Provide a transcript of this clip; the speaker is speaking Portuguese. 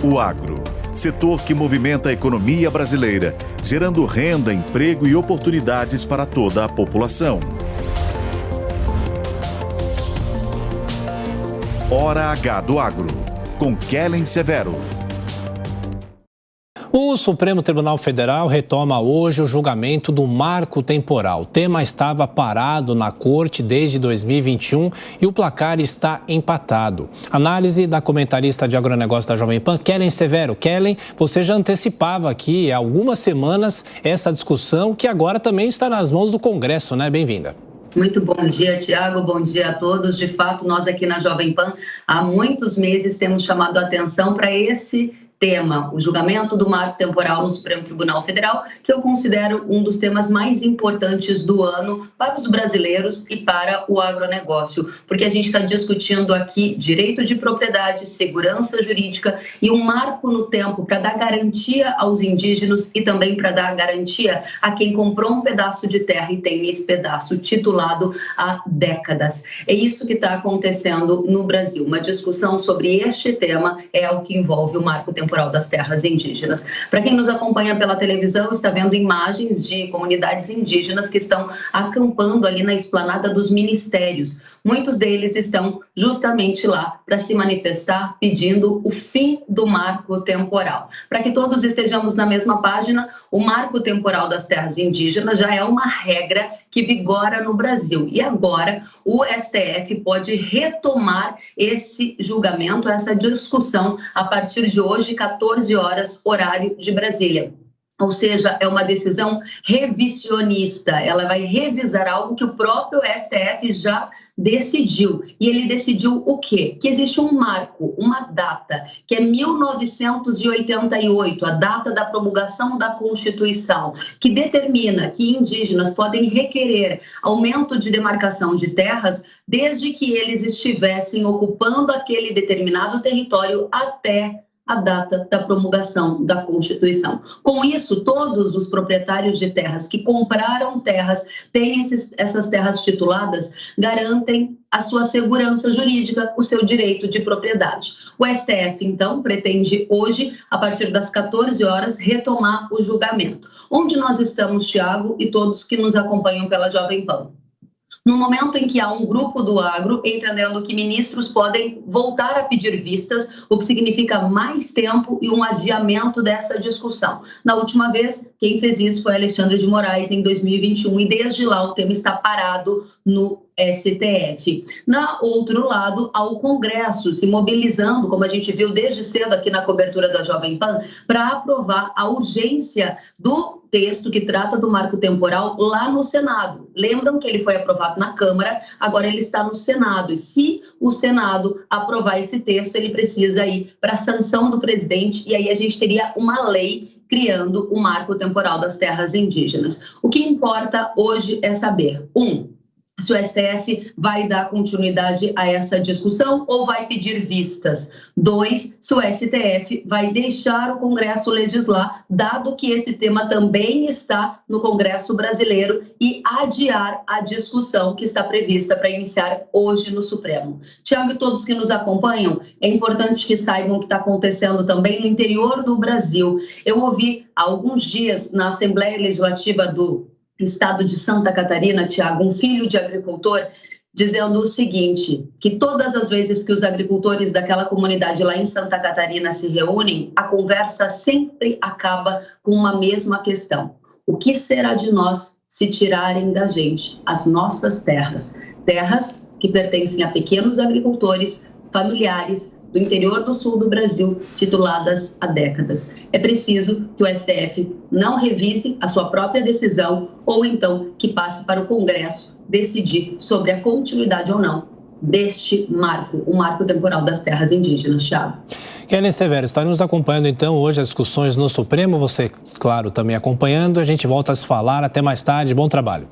O agro, setor que movimenta a economia brasileira, gerando renda, emprego e oportunidades para toda a população. Hora H do Agro, com Kellen Severo. O Supremo Tribunal Federal retoma hoje o julgamento do marco temporal. O tema estava parado na corte desde 2021 e o placar está empatado. Análise da comentarista de agronegócio da Jovem Pan, Kellen Severo. Kellen, você já antecipava aqui há algumas semanas essa discussão que agora também está nas mãos do Congresso, né? Bem-vinda. Muito bom dia, Tiago. Bom dia a todos. De fato, nós aqui na Jovem Pan, há muitos meses temos chamado a atenção para esse tema, o julgamento do marco temporal no Supremo Tribunal Federal, que eu considero um dos temas mais importantes do ano para os brasileiros e para o agronegócio, porque a gente está discutindo aqui direito de propriedade, segurança jurídica e um marco no tempo para dar garantia aos indígenas e também para dar garantia a quem comprou um pedaço de terra e tem esse pedaço titulado há décadas. É isso que está acontecendo no Brasil. Uma discussão sobre este tema é o que envolve o marco temporal das terras indígenas. Para quem nos acompanha pela televisão, está vendo imagens de comunidades indígenas que estão acampando ali na esplanada dos ministérios. Muitos deles estão justamente lá para se manifestar pedindo o fim do marco temporal. Para que todos estejamos na mesma página, o marco temporal das terras indígenas já é uma regra que vigora no Brasil. E agora o STF pode retomar esse julgamento, essa discussão a partir de hoje, 14 horas, horário de Brasília. Ou seja, é uma decisão revisionista, ela vai revisar algo que o próprio STF já decidiu. E ele decidiu o quê? Que existe um marco, uma data, que é 1988, a data da promulgação da Constituição, que determina que indígenas podem requerer aumento de demarcação de terras desde que eles estivessem ocupando aquele determinado território até a data da promulgação da Constituição. Com isso, todos os proprietários de terras que compraram terras, têm essas terras tituladas, garantem a sua segurança jurídica, o seu direito de propriedade. O STF, então, pretende hoje, a partir das 14 horas, retomar o julgamento. Onde nós estamos, Tiago, e todos que nos acompanham pela Jovem Pan? No momento em que há um grupo do agro entendendo que ministros podem voltar a pedir vistas, o que significa mais tempo e um adiamento dessa discussão. Na última vez, quem fez isso foi Alexandre de Moraes, em 2021, e desde lá o tema está parado no STF. Na outro lado, há o Congresso se mobilizando, como a gente viu desde cedo aqui na cobertura da Jovem Pan, para aprovar a urgência do texto que trata do marco temporal lá no Senado. Lembram que ele foi aprovado na Câmara, agora ele está no Senado. E se o Senado aprovar esse texto, ele precisa ir para a sanção do presidente, e aí a gente teria uma lei criando o marco temporal das terras indígenas. O que importa hoje é saber, se o STF vai dar continuidade a essa discussão ou vai pedir vistas. 2, se o STF vai deixar o Congresso legislar, dado que esse tema também está no Congresso brasileiro, e adiar a discussão que está prevista para iniciar hoje no Supremo. Tiago e todos que nos acompanham, é importante que saibam o que está acontecendo também no interior do Brasil. Eu ouvi há alguns dias na Assembleia Legislativa do Estado de Santa Catarina, Tiago, um filho de agricultor, dizendo o seguinte, que todas as vezes que os agricultores daquela comunidade lá em Santa Catarina se reúnem, a conversa sempre acaba com uma mesma questão. O que será de nós se tirarem da gente as nossas terras? Terras que pertencem a pequenos agricultores, familiares, do interior do sul do Brasil, tituladas há décadas. É preciso que o STF não revise a sua própria decisão ou então que passe para o Congresso decidir sobre a continuidade ou não deste marco, o marco temporal das terras indígenas, Thiago. Kellen Severo, está nos acompanhando então hoje as discussões no Supremo, você, claro, também acompanhando. A gente volta a se falar. Até mais tarde, bom trabalho.